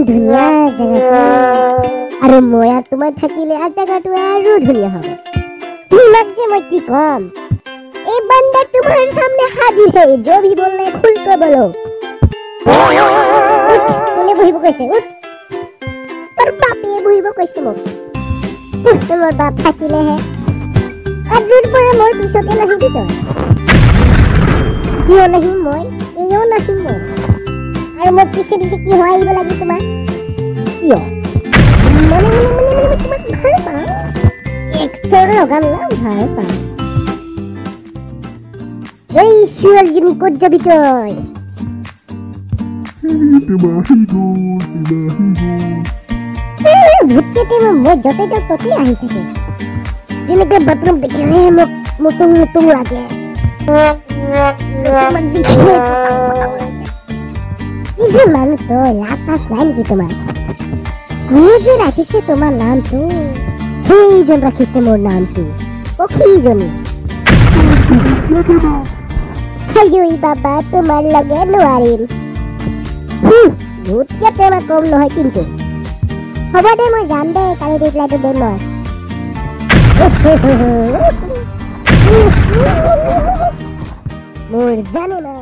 ধুনীয়া জেগা আৰু মই আৰু তোমাৰ থাকিলে আৰু জেগাটো আৰু ধুনীয়া হ'ব তোমাক যে মই কি কম এই বান্দা तुम्हारे सामने हाजिर है जो भी बोलना है खुल कर बोलो কোনে বহিব কৈছে উঠ তোৰ বাপে বহিব কৈছে মোক তোমাৰ বাপ থাকিলেহে আজিৰ পৰা মোৰ পিছতে নাহিবি তই কিয় নাহিম মই কিয় নাহিম মই আৰু মোৰ পিছে পিছে কি হৈ আহিব লাগে তোমাৰ কিয় মনে তোমাক ভাল পাওঁ একচৰ লগাম না ভাল পাওঁ এই শিয়ালজনী ক'ত যাবি তই ভূতকেইটা মই য'তে যাওঁ ততে আহি থাকে যেনেকে বাথৰুম দেখিলে মোক মুটুং মুটুং লাগে কি যে মানুহ তই লাজ চাজ নাই নেকি তোমাৰ কোনে যে ৰাখিছে তোমাৰ নামটো সেইজন ৰাখিছে মোৰ নামটো পক্ষীজনী হাই বাবা তোমাৰ লগে নোৱাৰিম ভূতকেইটা মই কম নহয় কিন্তু হ'ব দে মই যাম দে কালি ৰিপ্লাইটো দিম মই মোৰ জানে না